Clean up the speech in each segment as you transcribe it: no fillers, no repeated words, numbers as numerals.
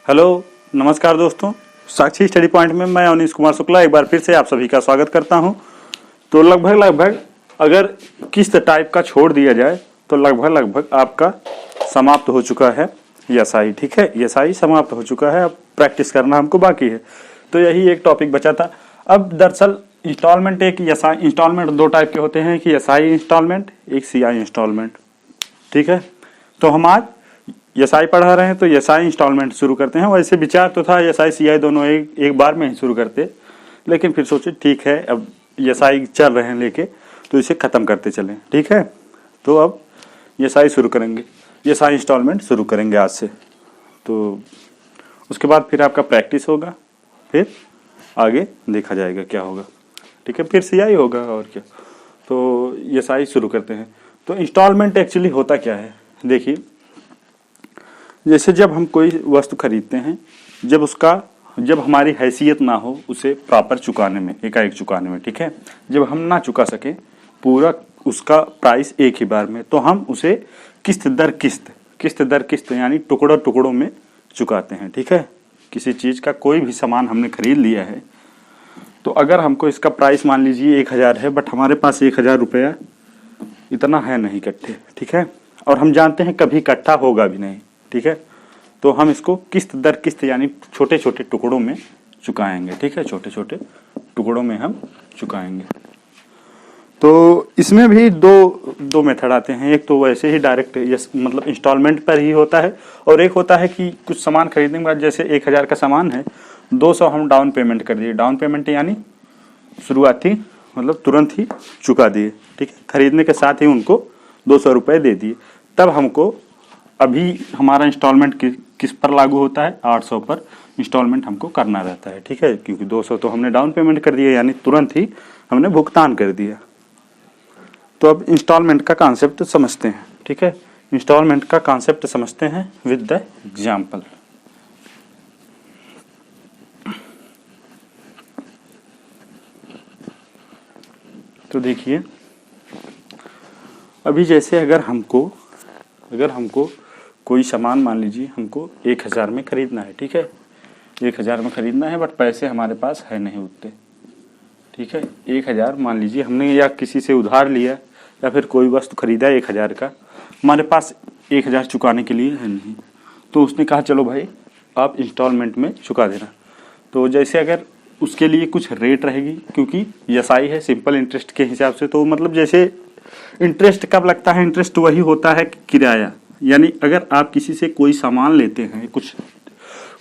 Hello, नमस्कार दोस्तों। साक्षी study point में मैं अवनीश कुमार शुक्ला एक बार फिर से आप सभी का स्वागत करता हूं। तो लगभग अगर किस्त टाइप का छोड़ दिया जाए तो लगभग आपका समाप्त हो चुका है एसआई। ठीक है, एसआई समाप्त हो चुका है, अब प्रैक्टिस करना हमको बाकी है। तो यही एक टॉपिक बचा था। अब दरअसल इंस्टॉलमेंट इंस्टॉलमेंट दो टाइप के होते हैं कि एसआई इंस्टॉलमेंट, एक सीआई इंस्टॉलमेंट। ठीक है, तो हम आज एसआई पढ़ा रहे हैं तो एसआई इंस्टॉलमेंट शुरू करते हैं। वैसे विचार तो था एसआई सीआई दोनों एक बार में ही शुरू करते, लेकिन फिर सोचे ठीक है अब एसआई चल रहे हैं लेके तो इसे खत्म करते चलें। ठीक है, तो अब एसआई शुरू करेंगे, एसआई इंस्टॉलमेंट शुरू करेंगे आज से। तो उसके बाद फिर आपका प्रैक्टिस होगा, फिर आगे देखा जाएगा क्या होगा। ठीक है, फिर सीआई होगा और क्या। तो एसआई शुरू करते हैं। तो इंस्टॉलमेंट एक्चुअली होता क्या है, देखिए जैसे जब हम कोई वस्तु खरीदते हैं, जब हमारी हैसियत ना हो उसे प्रॉपर चुकाने में, एकाएक चुकाने में, ठीक है, जब हम ना चुका सके पूरा उसका प्राइस एक ही बार में, तो हम उसे किस्त दर किस्त यानी टुकड़ों में चुकाते हैं। ठीक है, किसी चीज का कोई भी सामान हमने खरीद लिया है तो अगर हमको इसका प्राइस मान लीजिए 1000 है, बट हमारे पास 1000 रुपया इतना है नहीं इकट्ठे। ठीक है, और हम जानते हैं कभी इकट्ठा होगा भी नहीं। ठीक है, तो हम इसको किस्त दर किस्त यानी छोटे छोटे टुकड़ों में चुकाएंगे। ठीक है, छोटे छोटे टुकड़ों में हम चुकाएंगे। तो इसमें भी दो मेथड आते हैं। एक तो वैसे ही डायरेक्ट मतलब इंस्टॉलमेंट पर ही होता है, और एक होता है कि कुछ सामान खरीदने के बाद जैसे 1000 का सामान है, 200 हम डाउन पेमेंट कर दिए। डाउन पेमेंट यानी शुरुआती मतलब तुरंत ही चुका दिए। ठीक है, खरीदने के साथ ही उनको 200 रुपये दे दिए। तब हमको अभी हमारा इंस्टॉलमेंट किस पर लागू होता है, 800 पर इंस्टॉलमेंट हमको करना रहता है। ठीक है, क्योंकि 200 तो हमने डाउन पेमेंट कर दिया यानी तुरंत ही हमने भुगतान कर दिया। तो अब इंस्टॉलमेंट का कॉन्सेप्ट समझते हैं। ठीक है, इंस्टॉलमेंट का कॉन्सेप्ट समझते हैं विद द एग्जाम्पल। तो देखिए अभी जैसे अगर हमको कोई सामान मान लीजिए हमको 1000 में खरीदना है। ठीक है, 1000 में खरीदना है, बट पैसे हमारे पास है नहीं उतने। ठीक है, 1000 मान लीजिए हमने या किसी से उधार लिया या फिर कोई वस्तु खरीदा 1000 का, हमारे पास 1000 चुकाने के लिए है नहीं। तो उसने कहा चलो भाई आप इंस्टॉलमेंट में चुका देना। तो जैसे अगर उसके लिए कुछ रेट रहेगी, क्योंकि एसआई है सिंपल इंटरेस्ट के हिसाब से, तो मतलब जैसे इंटरेस्ट कब लगता है, इंटरेस्ट वही होता है किराया। यानी अगर आप किसी से कोई सामान लेते हैं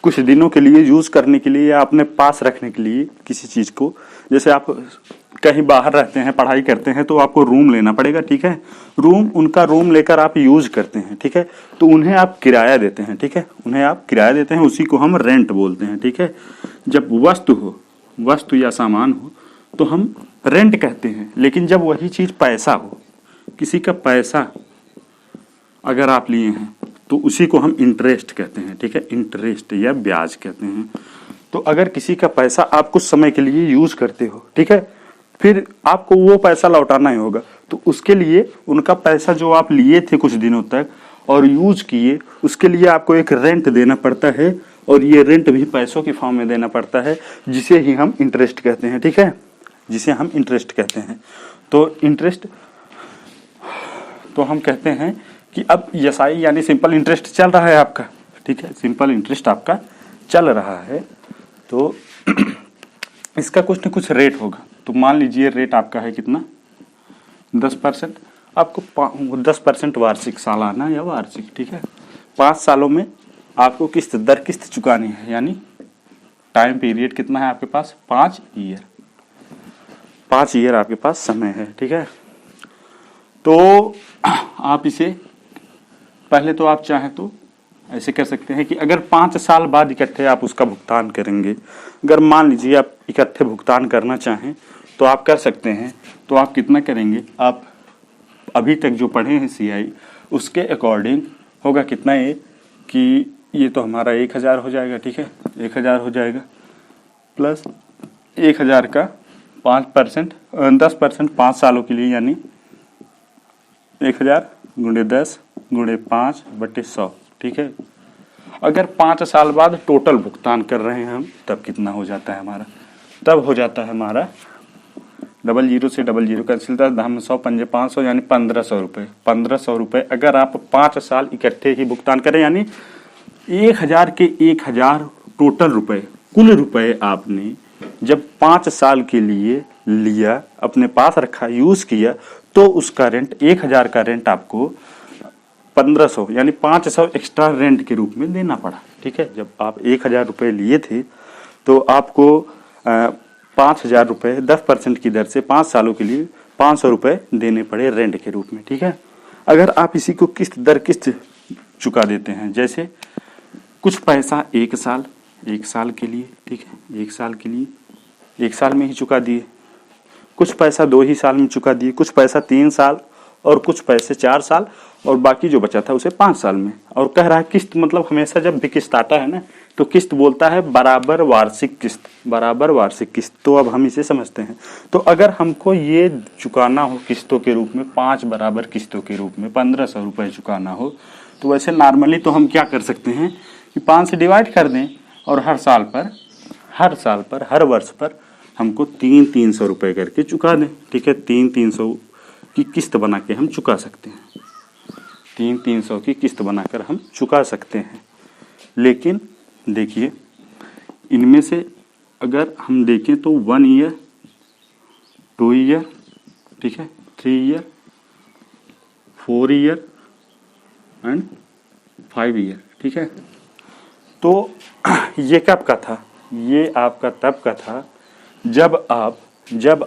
कुछ दिनों के लिए यूज करने के लिए या अपने पास रखने के लिए किसी चीज को, जैसे आप कहीं बाहर रहते हैं, पढ़ाई करते हैं, तो आपको रूम लेना पड़ेगा। ठीक है, उनका रूम लेकर आप यूज करते हैं। ठीक है, तो उन्हें आप किराया देते हैं। ठीक है, उन्हें आप किराया देते हैं, उसी को हम रेंट बोलते हैं। ठीक है, जब वस्तु या सामान हो तो हम रेंट कहते हैं, लेकिन जब वही चीज पैसा हो, किसी का पैसा अगर आप लिए हैं तो उसी को हम इंटरेस्ट कहते हैं। ठीक है, इंटरेस्ट या ब्याज कहते हैं। तो अगर किसी का पैसा आप कुछ समय के लिए यूज करते हो, ठीक है, फिर आपको वो पैसा लौटाना ही होगा, तो उसके लिए उनका पैसा जो आप लिए थे कुछ दिनों तक और यूज किए, उसके लिए आपको एक रेंट देना पड़ता है, और ये रेंट भी पैसों की फॉर्म में देना पड़ता है, जिसे ही हम इंटरेस्ट कहते हैं। ठीक है, जिसे हम इंटरेस्ट कहते हैं। तो इंटरेस्ट तो हम कहते हैं कि अब एसआई यानी सिंपल इंटरेस्ट चल रहा है आपका। ठीक है, सिंपल इंटरेस्ट आपका चल रहा है, तो इसका कुछ न कुछ रेट होगा। तो मान लीजिए रेट आपका है कितना, 10%। आपको 10% वार्षिक, सालाना या वार्षिक। ठीक है, 5 सालों में आपको किस्त दर किस्त चुकानी है, यानी टाइम पीरियड कितना है आपके पास, 5 ईयर। 5 ईयर आपके पास समय है। ठीक है, तो आप इसे पहले तो आप चाहें तो ऐसे कर सकते हैं कि अगर 5 साल बाद इकट्ठे आप उसका भुगतान करेंगे, अगर मान लीजिए आप इकट्ठे भुगतान करना चाहें तो आप कर सकते हैं। तो आप कितना करेंगे, आप अभी तक जो पढ़े हैं सीआई उसके अकॉर्डिंग होगा कितना, ये कि ये तो हमारा 1000 हो जाएगा। ठीक है, 1000 हो जाएगा प्लस 1000 का 5% 10% 5 सालों के लिए, यानी 1000 × 10 × 5/100। ठीक है, अगर 5 साल बाद टोटल भुगतान कर रहे हैं हम, तब कितना हो जाता है हमारा, तब हो जाता है हमारा 00 से 00 कैंसिल था, 100 पंजे 500 यानी 1500 रुपये। 1500 रुपये अगर आप 5 साल इकट्ठे ही भुगतान करें, यानी 1000 के 1000 टोटल रुपए, कुल रुपए आपने जब 5 साल के लिए लिया, अपने पास रखा, यूज किया, तो उसका रेंट 1000 का रेंट आपको 1500 यानी 500 एक्स्ट्रा रेंट के रूप में देना पड़ा। ठीक है, जब आप 1000 रुपये लिए थे तो आपको 5000 रुपये 10% की दर से 5 सालों के लिए 500 रुपये देने पड़े रेंट के रूप में। ठीक है, अगर आप इसी को किस्त दर किस्त चुका देते हैं, जैसे कुछ पैसा 1 साल के लिए, ठीक है, 1 साल के लिए 1 साल में ही चुका दिए, कुछ पैसा 2 ही साल में चुका दिए, कुछ पैसा 3 साल और कुछ पैसे 4 साल और बाकी जो बचा था उसे 5 साल में। और कह रहा है किस्त, मतलब हमेशा जब भी किस्त आता है ना तो किस्त बोलता है बराबर वार्षिक किस्त, बराबर वार्षिक किस्त। तो अब हम इसे समझते हैं। तो अगर हमको ये चुकाना हो किस्तों के रूप में, 5 बराबर किस्तों के रूप में 1500 रुपये चुकाना हो, तो वैसे नॉर्मली तो हम क्या कर सकते हैं कि 5 से डिवाइड कर दें और हर साल पर हर वर्ष पर हमको 300 रुपये करके चुका दें। ठीक है, 300 की किस्त बना के हम चुका सकते हैं, 300 की किस्त बनाकर हम चुका सकते हैं। लेकिन देखिए, इनमें से अगर हम देखें तो 1 ईयर, 2 ईयर, ठीक है, 3 ईयर, 4 ईयर एंड 5 ईयर। ठीक है, तो ये कब का था, ये आपका तब का था जब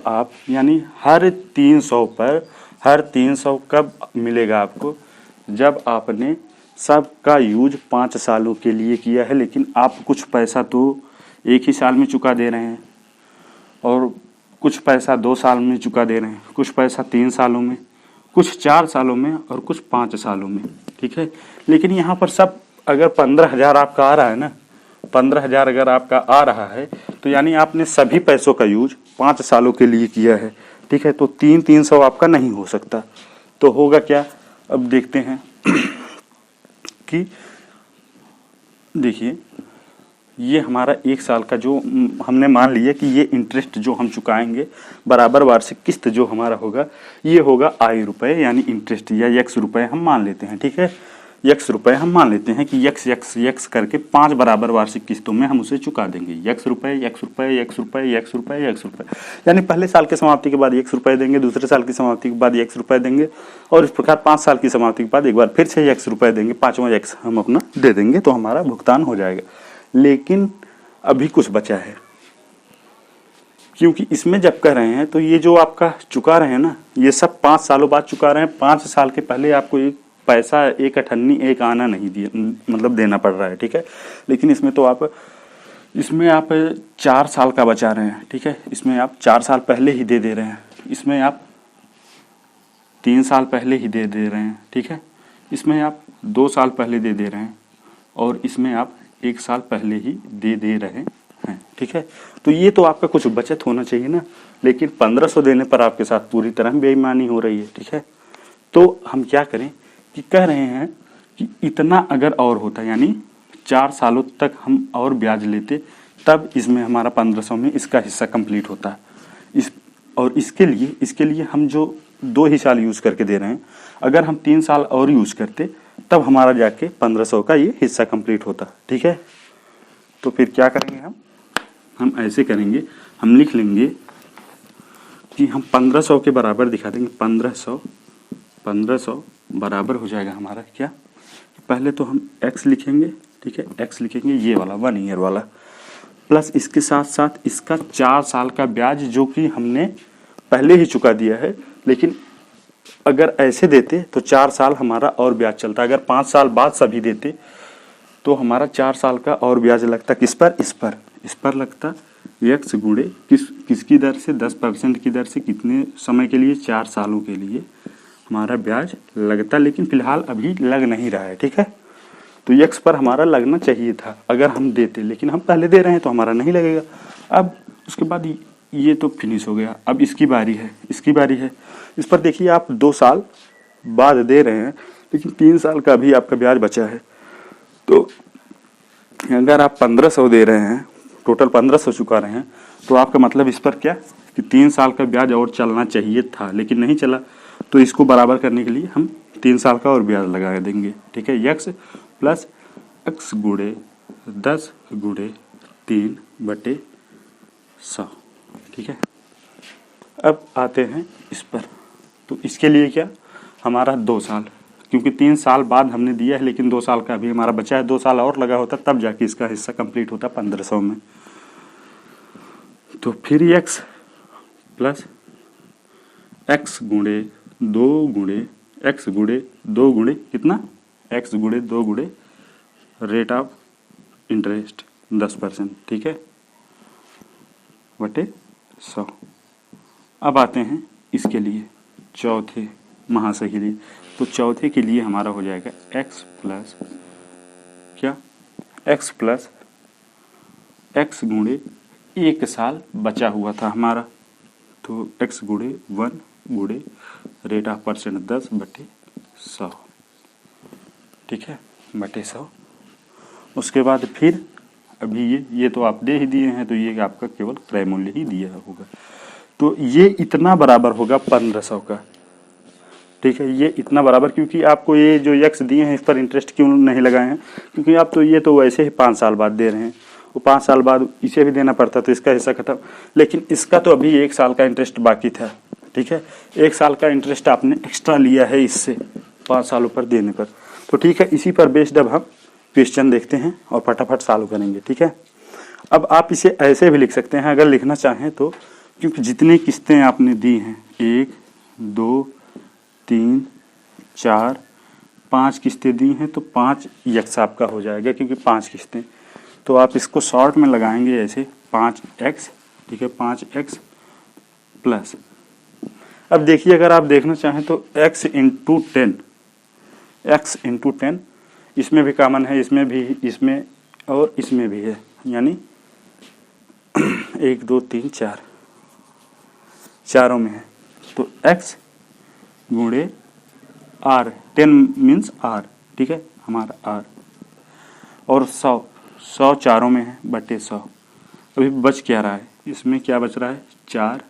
आप यानी हर 300 कब मिलेगा आपको, जब आपने सबका यूज 5 सालों के लिए किया है, लेकिन आप कुछ पैसा तो 1 ही साल में चुका दे रहे हैं और कुछ पैसा 2 साल में चुका दे रहे हैं, कुछ पैसा 3 सालों में, कुछ 4 सालों में और कुछ 5 सालों में। ठीक है, लेकिन यहाँ पर सब अगर 15,000 आपका आ रहा है ना, 15,000 अगर आपका आ रहा है तो यानी आपने सभी पैसों का यूज 5 सालों के लिए किया है। ठीक है, तो 300 आपका नहीं हो सकता। तो होगा क्या, अब देखते हैं कि देखिए, ये हमारा 1 साल का जो हमने मान लिया कि ये इंटरेस्ट जो हम चुकाएंगे, बराबर वार्षिक किस्त जो हमारा होगा, ये होगा आई रुपए यानी इंटरेस्ट, या x रुपए हम मान लेते हैं। ठीक है, x रुपए हम मान लेते हैं कि x करके 5 बराबर वार्षिक किस्तों में हम उसे चुका देंगे। x रुपए यानी पहले साल के समाप्ति के बाद x रुपए देंगे, दूसरे साल की समाप्ति के बाद x रुपए देंगे और इस प्रकार 5 साल की समाप्ति के बाद एक बार फिर से x रुपए देंगे, 5वां x हम अपना दे देंगे, तो हमारा भुगतान हो जाएगा। लेकिन अभी कुछ बचा है, क्योंकि इसमें जब कह रहे हैं तो ये जो आपका चुका रहे हैं ना, ये सब 5 सालों बाद चुका रहे हैं। 5 साल के पहले आपको एक पैसा, एक अठन्नी, एक आना नहीं दिया, मतलब देना पड़ रहा है। ठीक है, लेकिन इसमें तो आप 4 साल का बचा रहे हैं। ठीक है, इसमें आप 4 साल पहले ही दे रहे हैं, इसमें आप 3 साल पहले ही दे रहे हैं। ठीक है, इसमें आप 2 साल पहले दे रहे हैं और इसमें आप 1 साल पहले ही दे रहे हैं। ठीक है, तो ये तो आपका कुछ बचत होना चाहिए ना, लेकिन 1500 देने पर आपके साथ पूरी तरह बेईमानी हो रही है। ठीक है, तो हम क्या करें कि कह रहे हैं कि इतना अगर और होता, यानी 4 सालों तक हम और ब्याज लेते, तब इसमें हमारा 1500 में इसका हिस्सा कंप्लीट होता। और इसके लिए हम जो 2 ही साल यूज करके दे रहे हैं, अगर हम 3 साल और यूज करते तब हमारा जाके 1500 का ये हिस्सा कंप्लीट होता। ठीक है, तो फिर क्या करेंगे हम ऐसे करेंगे, हम लिख लेंगे कि हम 1500 के बराबर दिखा देंगे। 1500 बराबर हो जाएगा हमारा क्या, पहले तो हम x लिखेंगे। ठीक है, x लिखेंगे ये वाला 1 ईयर वाला, प्लस इसके साथ साथ इसका 4 साल का ब्याज जो कि हमने पहले ही चुका दिया है। लेकिन अगर ऐसे देते तो 4 साल हमारा और ब्याज चलता, अगर 5 साल बाद सभी देते तो हमारा 4 साल का और ब्याज लगता। किस पर, इस पर लगता x गुणे किसकी दर से, 10% की दर से, कितने समय के लिए, 4 सालों के लिए हमारा ब्याज लगता। लेकिन फिलहाल अभी लग नहीं रहा है। ठीक है, तो x पर हमारा लगना चाहिए था अगर हम देते, लेकिन हम पहले दे रहे हैं तो हमारा नहीं लगेगा। अब उसके बाद ये तो फिनिश हो गया, अब इसकी बारी है। इस पर देखिए, आप 2 साल बाद दे रहे हैं, लेकिन 3 साल का भी आपका ब्याज बचा है। तो अगर आप 1500 दे रहे हैं, टोटल 1500 चुका रहे हैं, तो आपका मतलब इस पर क्या कि 3 साल का ब्याज और चलना चाहिए था, लेकिन नहीं चला। तो इसको बराबर करने के लिए हम 3 साल का और ब्याज लगा देंगे। ठीक है, x प्लस x गुणे 10 गुणे 3/100। ठीक है, अब आते हैं इस पर। तो इसके लिए क्या, हमारा 2 साल, क्योंकि 3 साल बाद हमने दिया है, लेकिन 2 साल का अभी हमारा बचा है, 2 साल और लगा होता तब जाके इसका हिस्सा कंप्लीट होता 1500 में। तो फिर x प्लस x गुणे 2 गुणे x गुणे 2 गुणे कितना, x गुणे 2 गुणे रेट ऑफ इंटरेस्ट 10%। ठीक है, बटे 100। अब आते हैं इसके लिए, चौथे महाशय के लिए। तो चौथे के लिए हमारा हो जाएगा x प्लस क्या, x प्लस x गुणे 1 साल बचा हुआ था हमारा, तो x गुणे 1 गुणे रेट ऑफ परसेंट 10/100। ठीक है, बटे 100। उसके बाद फिर अभी ये तो आप दे ही दिए हैं, तो ये आपका केवल क्रय मूल्य ही दिया होगा। तो ये इतना बराबर होगा 1500 का। ठीक है, ये इतना बराबर, क्योंकि आपको ये जो x दिए हैं इस पर इंटरेस्ट क्यों नहीं लगाए हैं, क्योंकि आप तो ये तो वैसे ही 5 साल बाद दे रहे हैं, वो 5 साल बाद इसे भी देना पड़ता, तो इसका हिस्सा खत्म। लेकिन इसका तो अभी 1 साल का इंटरेस्ट बाकी था। ठीक है, 1 साल का इंटरेस्ट आपने एक्स्ट्रा लिया है इससे 5 सालों पर देने पर। तो ठीक है, इसी पर बेस्ड अब हम क्वेश्चन देखते हैं और फटाफट सॉल्व करेंगे। ठीक है, अब आप इसे ऐसे भी लिख सकते हैं अगर लिखना चाहें तो, क्योंकि जितनी किस्तें आपने दी हैं, 1 2 3 4 5 किस्तें दी हैं, तो 5 x आपका हो जाएगा, क्योंकि 5 किस्तें। तो आप इसको शॉर्ट में लगाएंगे ऐसे 5x। ठीक है, 5x प्लस, अब देखिए अगर आप देखना चाहें तो x इंटू 10, x इंटू 10, इसमें भी कॉमन है, इसमें भी, इसमें और इसमें भी है, यानी 1 2 3 4 चारों में है। तो x गुणे r, 10 मीन्स r। ठीक है, हमारा r, और 100 चारों में है, बटे 100। अभी बच क्या रहा है, इसमें क्या बच रहा है 4,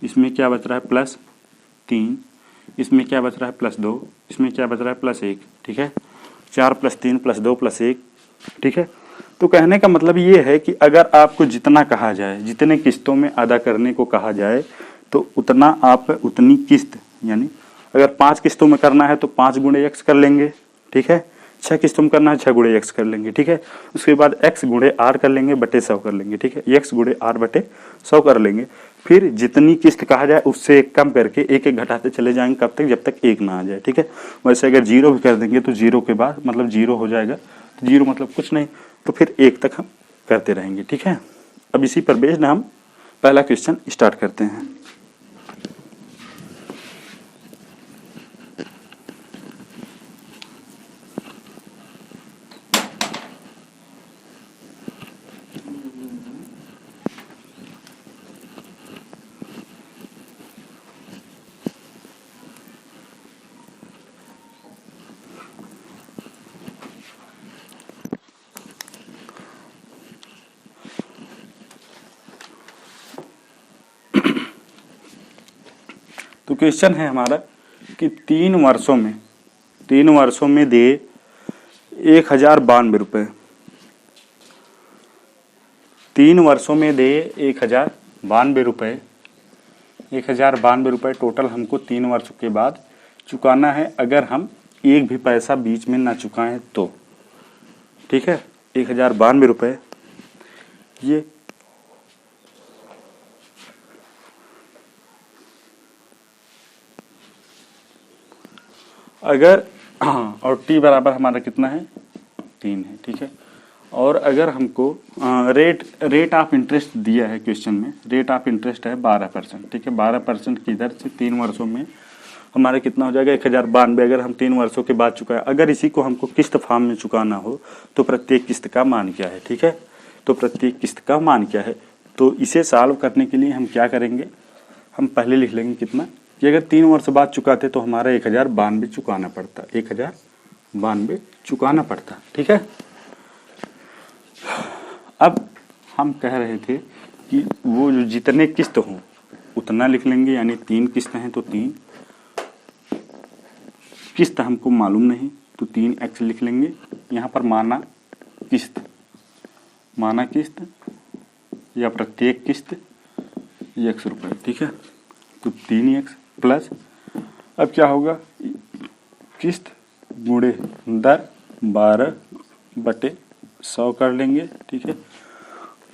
इसमें क्या बच रहा है +3, इसमें क्या बच रहा है +2, इसमें क्या बच रहा है +1। ठीक है, 4 + 3 + 2 + 1। ठीक है, तो कहने का मतलब ये है कि अगर आपको जितना कहा जाए, जितने किस्तों में अदा करने को कहा जाए, तो उतना आप उतनी किस्त, यानी अगर 5 किस्तों में करना है तो 5 गुणे x कर लेंगे। ठीक है, 6 किस्तों में करना है 6 गुणे x कर लेंगे। ठीक है, उसके बाद x गुणे r कर लेंगे, बटे 100 कर लेंगे। ठीक है, x गुणे r बटे 100 कर लेंगे। फिर जितनी किस्त कहा जाए उससे एक कम करके एक एक घटाते चले जाएंगे, कब तक, जब तक 1 ना आ जाए। ठीक है, वैसे अगर 0 भी कर देंगे तो 0 के बाद मतलब 0 हो जाएगा, तो 0 मतलब कुछ नहीं, तो फिर 1 तक हम करते रहेंगे। ठीक है, अब इसी पर बेस्ड हम पहला क्वेश्चन स्टार्ट करते हैं। तो क्वेश्चन है हमारा कि 3 वर्षों में दे 1092 रुपये, 3 वर्षों में दे 1092 रुपये, 1092 रुपये टोटल हमको 3 वर्षों के बाद चुकाना है, अगर हम एक भी पैसा बीच में ना चुकाएं तो। ठीक है, 1092 रुपये, ये अगर, हाँ, और t बराबर हमारा कितना है 3 है। ठीक है, और अगर हमको रेट ऑफ इंटरेस्ट दिया है क्वेश्चन में, रेट ऑफ इंटरेस्ट है 12%। ठीक है, 12% की दर से 3 वर्षों में हमारे कितना हो जाएगा 1092, अगर हम 3 वर्षों के बाद चुकाए। अगर इसी को हमको किस्त फॉर्म में चुकाना हो तो प्रत्येक किस्त का मान क्या है। ठीक है, तो प्रत्येक किस्त का मान क्या है, तो इसे सॉल्व करने के लिए हम क्या करेंगे, हम पहले लिख लेंगे कितना कि अगर 3 वर्ष बाद चुकाते तो हमारा 1092 चुकाना पड़ता, 1092 चुकाना पड़ता। ठीक है, अब हम कह रहे थे कि वो जो जितने किस्त हों उतना लिख लेंगे, यानी 3 किस्त हैं तो 3 किस्त हमको मालूम नहीं तो 3x लिख लेंगे। यहाँ पर माना किस्त या प्रत्येक किस्त x रुपए, ठीक है। तो 3x प्लस, अब क्या होगा, किस्त गुणे दर 12/100 कर लेंगे, ठीक है।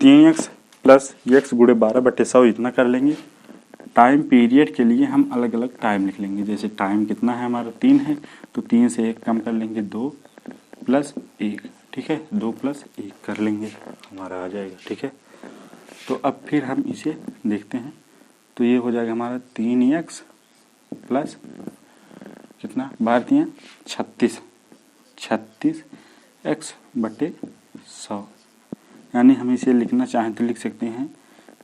3x प्लस x गुणे 12/100 इतना कर लेंगे। टाइम पीरियड के लिए हम अलग अलग टाइम लिख लेंगे, जैसे टाइम कितना है हमारा 3 है तो 3 से 1 कम कर लेंगे, 2 + 1, ठीक है। 2 + 1 कर लेंगे, हमारा आ जाएगा, ठीक है। तो अब फिर हम इसे देखते हैं, तो ये हो जाएगा हमारा 3x प्लस कितना भारतीय 36x/100, यानी हम इसे लिखना चाहें तो लिख सकते हैं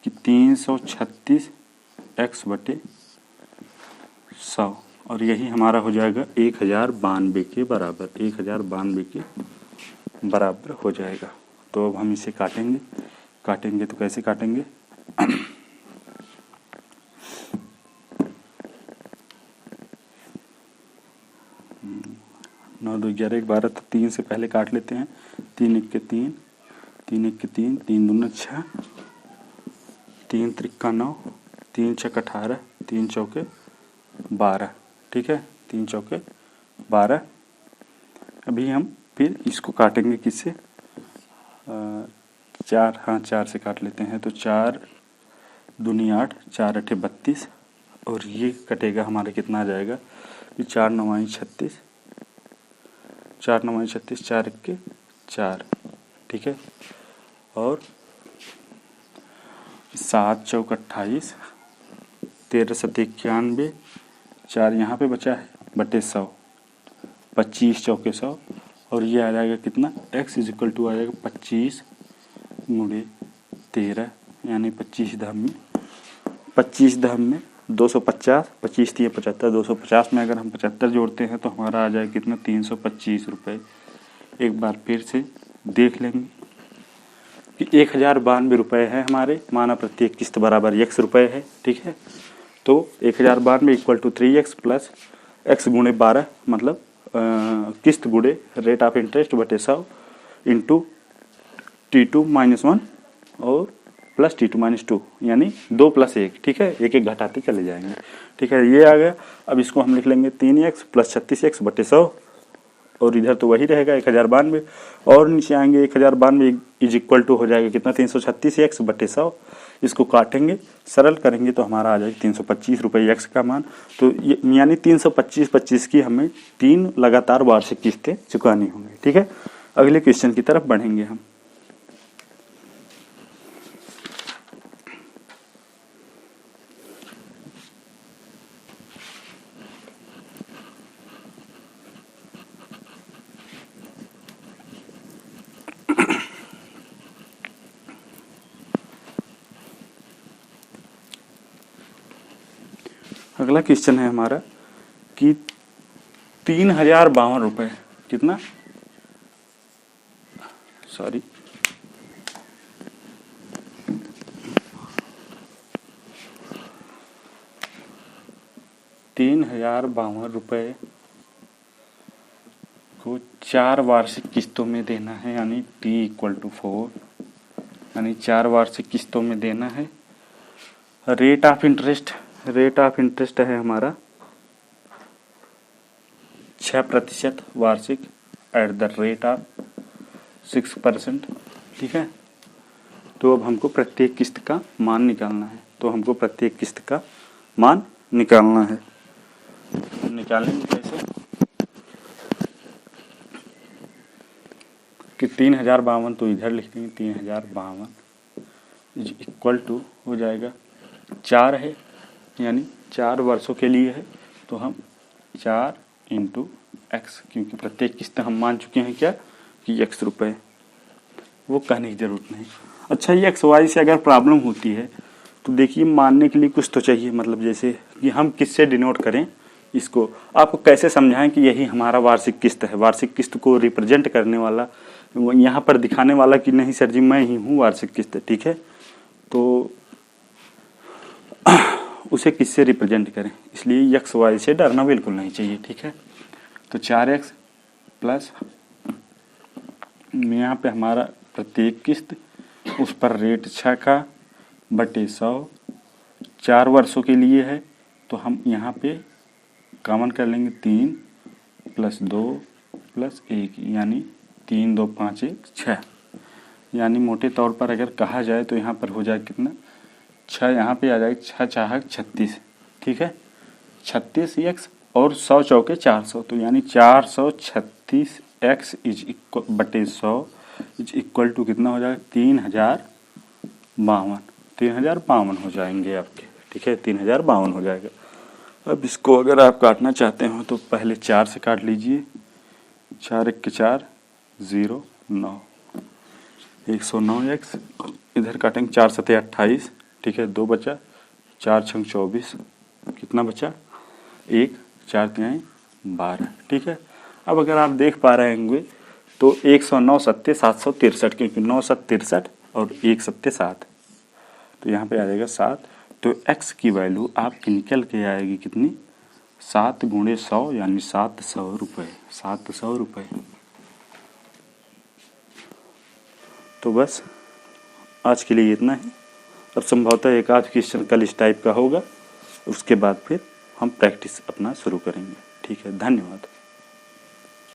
कि 336x/100, और यही हमारा हो जाएगा 1092 के बराबर, 1092 के बराबर हो जाएगा। तो अब हम इसे काटेंगे तो कैसे काटेंगे, 9 2 11 12, तो 3 से पहले काट लेते हैं। 3 1 के 3, 3 1 के 3, 3 दूना 6, 3 त्रिक्का 9, 3 छक्का 18, 3 चौके 12, ठीक है। 3 चौके 12। अभी हम फिर इसको काटेंगे किससे, 4 से काट लेते हैं। तो 4 दूनी 8, 4 8 32, और ये कटेगा हमारे कितना आ जाएगा, 4 9 36, 4 9 36, 4 1 के 4, ठीक है। और 7 चौक 28, 13 7 91, 4 यहाँ पे बचा है बटे 100, 25 चौके 100, और ये आ जाएगा कितना, x = आ जाएगा 25 × 13, यानी 25 दहम में 250, 25 × 3 = 75, 250 में अगर हम 75 जोड़ते हैं तो हमारा आ जाएगा कितना, 325 रुपये। एक बार फिर से देख लेंगे कि 1092 रुपये है हमारे, माना प्रत्येक किस्त बराबर x रुपये है, ठीक है। तो 1092 = 3x प्लस x गुणे 12, मतलब किस्त गुणे रेट ऑफ इंटरेस्ट बटे 100 इंटू T2 - 1 और प्लस T2 - 2, यानी 2 + 1, ठीक है। एक एक घटाते चले जाएंगे, ठीक है। ये आ गया। अब इसको हम लिख लेंगे 3x प्लस 36x बटे 100, और इधर तो वही रहेगा 1092, और नीचे आएंगे 1092 = हो जाएगा कितना, 336x बटे 100। इसको काटेंगे, सरल करेंगे तो हमारा आ जाएगा 325 रुपये x का मान। तो यानी 325 की हमें 3 लगातार वार्षिक किस्तें चुकानी होंगी, ठीक है। अगले क्वेश्चन की तरफ बढ़ेंगे हम। अगला क्वेश्चन है हमारा कि 3052 रुपये, कितना, सॉरी 3052 रुपये को 4 वार्षिक किस्तों में देना है, यानी T = 4, यानी 4 वार्षिक किस्तों में देना है। रेट ऑफ इंटरेस्ट है हमारा 6% वार्षिक @6%, ठीक है। तो अब हमको प्रत्येक किस्त का मान निकालना है, निकालेंगे कैसे कि 3052 तो इधर लिख देंगे, 3052 = हो जाएगा 4 है, यानी 4 वर्षों के लिए है, तो हम 4 × x, क्योंकि प्रत्येक किस्त हम मान चुके हैं क्या कि x रुपये, वो कहने की ज़रूरत नहीं। अच्छा, ये XY से अगर प्रॉब्लम होती है तो देखिए मानने के लिए कुछ तो चाहिए, मतलब जैसे कि हम किससे डिनोट करें इसको, आपको कैसे समझाएं कि यही हमारा वार्षिक किस्त है। वार्षिक किस्त को रिप्रेजेंट करने वाला यहाँ पर दिखाने वाला कि नहीं सर जी मैं ही हूँ वार्षिक किस्त, ठीक है, तो उसे किससे रिप्रेजेंट करें, इसलिए एक्स वाई से डरना बिल्कुल नहीं चाहिए, ठीक है। तो 4x प्लस यहाँ पे हमारा प्रत्येक किस्त उस पर रेट 6 का बटे 100 4 वर्षों के लिए है, तो हम यहाँ पे कॉमन कर लेंगे 3 प्लस 2 प्लस 1 यानी 3 2 5 1 6, यानी मोटे तौर पर अगर कहा जाए तो यहाँ पर हो जाए कितना 6, यहाँ पे आ जाएगा 6 चाहक 36, ठीक है, 36x और 100 चौके 400, तो यानी 436x इज इक्वल बटे 100 इज इक्वल टू कितना हो जाएगा 3052 हो जाएंगे आपके, ठीक है, 3052 हो जाएगा। अब इसको अगर आप काटना चाहते हो तो पहले 4 से काट लीजिए, 4 1 के 4 0 9 109x, इधर काटेंगे 4 7 28, ठीक है, 2 बचा, 4 6 24, कितना बचा 1 4 3 12, ठीक है। अब अगर आप देख पा रहे होंगे तो 109 सत्ते 763, क्योंकि 9 7 63 और 1 सत्ते 7, तो यहाँ पे आ जाएगा 7, तो x की वैल्यू आपकी निकल के आएगी कितनी 7 गुणे 100 यानी 700 रुपये, 700 रुपये। तो बस आज के लिए इतना ही। अब संभवतः एक आध क्वेश्चन कल इस टाइप का होगा, उसके बाद फिर हम प्रैक्टिस अपना शुरू करेंगे, ठीक है। धन्यवाद।